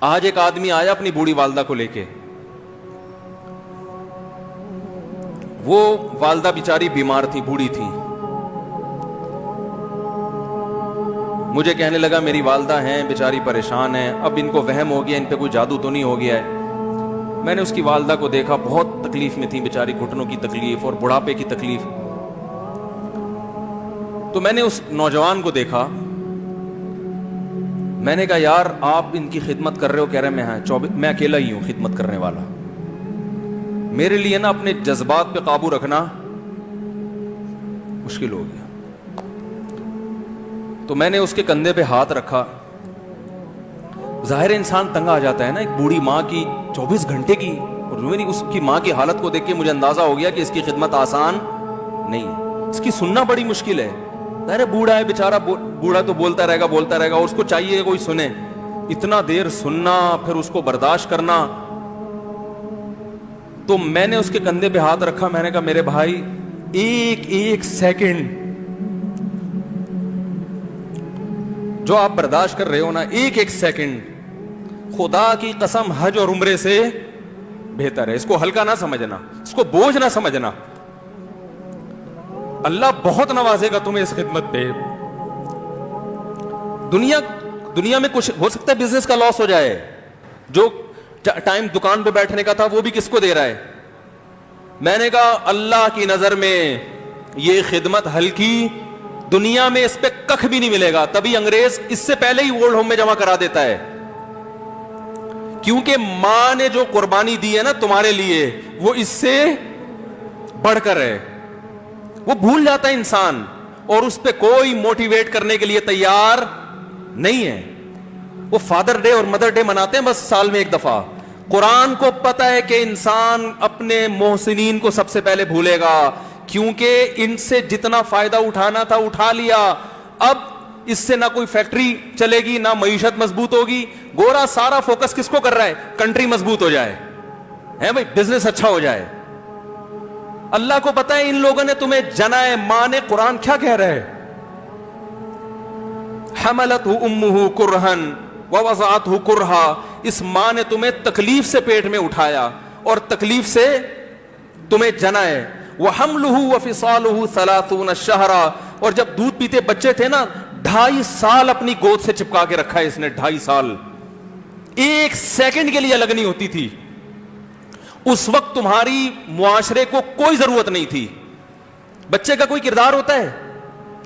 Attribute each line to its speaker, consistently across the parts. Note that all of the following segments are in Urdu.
Speaker 1: آج ایک آدمی آیا اپنی بوڑھی والدہ کو لے کے, وہ والدہ بیچاری بیمار تھی, بوڑھی تھی. مجھے کہنے لگا میری والدہ ہیں بیچاری پریشان ہیں, اب ان کو وہم ہو گیا ان پہ کوئی جادو تو نہیں ہو گیا ہے. میں نے اس کی والدہ کو دیکھا, بہت تکلیف میں تھی بیچاری, گھٹنوں کی تکلیف اور بڑھاپے کی تکلیف. تو میں نے اس نوجوان کو دیکھا, میں نے کہا یار آپ ان کی خدمت کر رہے ہو؟ کہہ رہے میں اکیلا ہی ہوں خدمت کرنے والا. میرے لیے نا اپنے جذبات پہ قابو رکھنا مشکل ہو گیا. تو میں نے اس کے کندھے پہ ہاتھ رکھا. ظاہر انسان تنگ آ جاتا ہے نا, ایک بوڑھی ماں کی 24 گھنٹے کی, اور میری اس کی ماں کی حالت کو دیکھ کے مجھے اندازہ ہو گیا کہ اس کی خدمت آسان نہیں ہے, اس کی سننا بڑی مشکل ہے. ظاہر بوڑھا ہے بیچارہ, بوڑھا تو بولتا رہے گا, اور اس کو چاہیے کہ کوئی سنے. اتنا دیر سننا, پھر اس کو برداشت کرنا. تو میں نے اس کے کندھے پہ ہاتھ رکھا, میں نے کہا میرے بھائی ایک سیکنڈ جو آپ برداشت کر رہے ہو نا, ایک سیکنڈ خدا کی قسم حج اور عمرے سے بہتر ہے. اس کو ہلکا نہ سمجھنا, اس کو بوجھ نہ سمجھنا. اللہ بہت نوازے گا تمہیں اس خدمت پہ. دنیا میں کچھ ہو سکتا ہے بزنس کا لاس ہو جائے, جو ٹائم دکان پہ بیٹھنے کا تھا وہ بھی کس کو دے رہا ہے. میں نے کہا اللہ کی نظر میں یہ خدمت ہلکی, دنیا میں اس پہ کخ بھی نہیں ملے گا. تبھی انگریز اس سے پہلے ہی اولڈ ہوم میں جمع کرا دیتا ہے, کیونکہ ماں نے جو قربانی دی ہے نا تمہارے لیے وہ اس سے بڑھ کر ہے. وہ بھول جاتا ہے انسان, اور اس پہ کوئی موٹیویٹ کرنے کے لیے تیار نہیں ہے. وہ فادر ڈے اور مدر ڈے مناتے ہیں بس سال میں ایک دفعہ. قرآن کو پتہ ہے کہ انسان اپنے محسنین کو سب سے پہلے بھولے گا, کیونکہ ان سے جتنا فائدہ اٹھانا تھا اٹھا لیا. اب اس سے نہ کوئی فیکٹری چلے گی, نہ معیشت مضبوط ہوگی. گورا سارا فوکس کس کو کر رہا ہے؟ کنٹری مضبوط ہو جائے, ہے بھائی, بزنس اچھا ہو جائے. اللہ کو پتہ ہے ان لوگوں نے تمہیں جنا ہے. ماں نے, قرآن کیا کہہ رہا ہے؟ حملتہ امہ کرہن ووضعتہ کرہا. اس ماں نے تمہیں تکلیف سے پیٹ میں اٹھایا اور تکلیف سے تمہیں جنا ہے. وحملہ وفصالہ 30 شہرا. اور جب دودھ پیتے بچے تھے نا, 2.5 سال اپنی گود سے چپکا کے رکھا ہے اس نے. 2.5 سال, ایک سیکنڈ کے لیے الگ نہیں ہوتی تھی. اس وقت تمہاری معاشرے کو کوئی ضرورت نہیں تھی. بچے کا کوئی کردار ہوتا ہے؟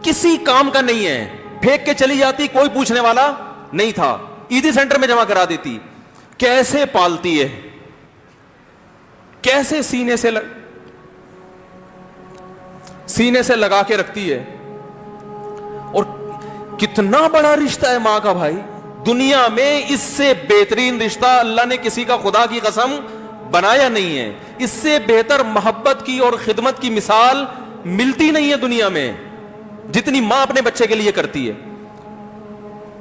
Speaker 1: کسی کام کا نہیں ہے. پھینک کے چلی جاتی, کوئی پوچھنے والا نہیں تھا. عیدی سینٹر میں جمع کرا دیتی. کیسے پالتی ہے, کیسے سینے سے لگا کے رکھتی ہے. اور کتنا بڑا رشتہ ہے ماں کا بھائی. دنیا میں اس سے بہترین رشتہ اللہ نے کسی کا خدا کی قسم بنایا نہیں ہے. اس سے بہتر محبت کی اور خدمت کی مثال ملتی نہیں ہے دنیا میں, جتنی ماں اپنے بچے کے لیے کرتی ہے.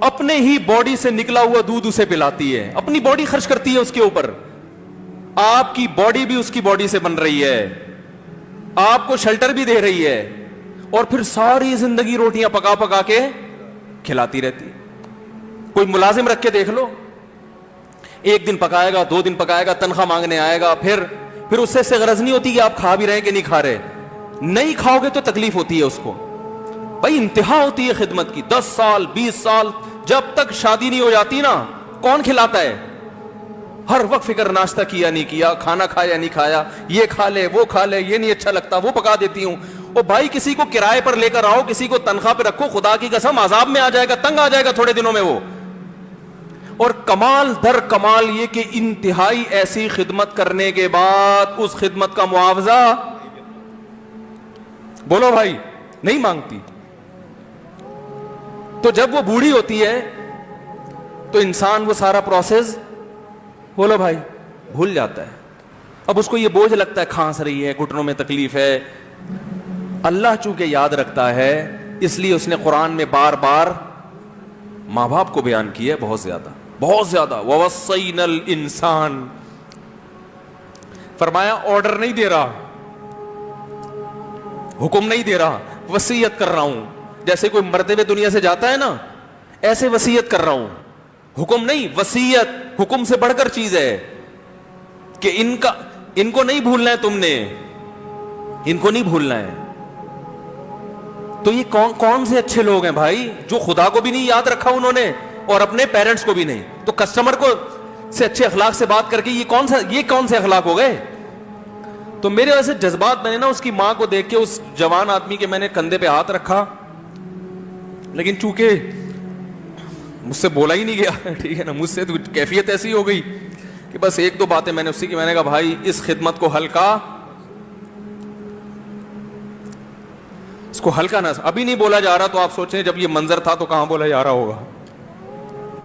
Speaker 1: اپنے ہی باڈی سے نکلا ہوا دودھ اسے پلاتی ہے, اپنی باڈی خرچ کرتی ہے اس کے اوپر. آپ کی باڈی بھی اس کی باڈی سے بن رہی ہے, آپ کو شیلٹر بھی دے رہی ہے, اور پھر ساری زندگی روٹیاں پکا پکا کے کھلاتی رہتی. کوئی ملازم رکھ کے دیکھ لو, 1 دن پکائے گا, 2 دن پکائے گا, تنخواہ مانگنے آئے گا, پھر اس سے غرض نہیں ہوتی کہ آپ کھا بھی رہے ہیں کہ نہیں کھا رہے. نہیں کھاؤ گے تو تکلیف ہوتی ہے اس کو. بھائی انتہا ہوتی ہے خدمت کی. 10 سال 20 سال جب تک شادی نہیں ہو جاتی نا, کون کھلاتا ہے؟ ہر وقت فکر, ناشتہ کیا نہیں کیا, کھانا کھایا نہیں کھایا, یہ کھا لے وہ کھا لے, یہ نہیں اچھا لگتا وہ پکا دیتی ہوں. اور بھائی کسی کو کرائے پر لے کر آؤ, کسی کو تنخواہ پہ رکھو, خدا کی قسم عذاب میں آ جائے گا, تنگ آ جائے گا تھوڑے دنوں میں وہ. اور کمال در کمال یہ کہ انتہائی ایسی خدمت کرنے کے بعد اس خدمت کا معاوضہ بولو بھائی نہیں مانگتی. تو جب وہ بوڑھی ہوتی ہے تو انسان وہ سارا پروسیس بولو بھائی بھول جاتا ہے. اب اس کو یہ بوجھ لگتا ہے, کھانس رہی ہے, گھٹنوں میں تکلیف ہے. اللہ چونکہ یاد رکھتا ہے اس لیے اس نے قرآن میں بار بار ماں باپ کو بیان کیا ہے, بہت زیادہ بہت زیادہ. وَوَصَّيْنَا الْإِنسَانَ, فرمایا آرڈر نہیں دے رہا, حکم نہیں دے رہا, وصیت کر رہا ہوں. جیسے کوئی مرتے ہوئے دنیا سے جاتا ہے نا, ایسے وصیت کر رہا ہوں. حکم نہیں, وصیت حکم سے بڑھ کر چیز ہے کہ ان کو نہیں بھولنا ہے, تم نے ان کو نہیں بھولنا ہے. تو یہ کون سے اچھے لوگ ہیں بھائی, جو خدا کو بھی نہیں یاد رکھا انہوں نے اور اپنے پیرنٹس کو بھی نہیں. تو کسٹمر کو سے اچھے اخلاق سے بات کر کے یہ کون سے اخلاق ہو گئے. تو میرے ویسے جذبات, میں نے نا اس کی ماں کو دیکھ کے, اس جوان آدمی کے میں نے کندھے پہ ہاتھ رکھا, لیکن چونکہ مجھ سے بولا ہی نہیں گیا, ٹھیک ہے نا, مجھ سے تو کیفیت ایسی ہو گئی کہ بس ایک دو باتیں میں نے اسی کی, میں نے کہا بھائی اس خدمت کو ہلکا, اس کو ہلکا نہ, ابھی نہیں بولا جا رہا تو آپ سوچیں جب یہ منظر تھا تو کہاں بولا جا رہا ہوگا.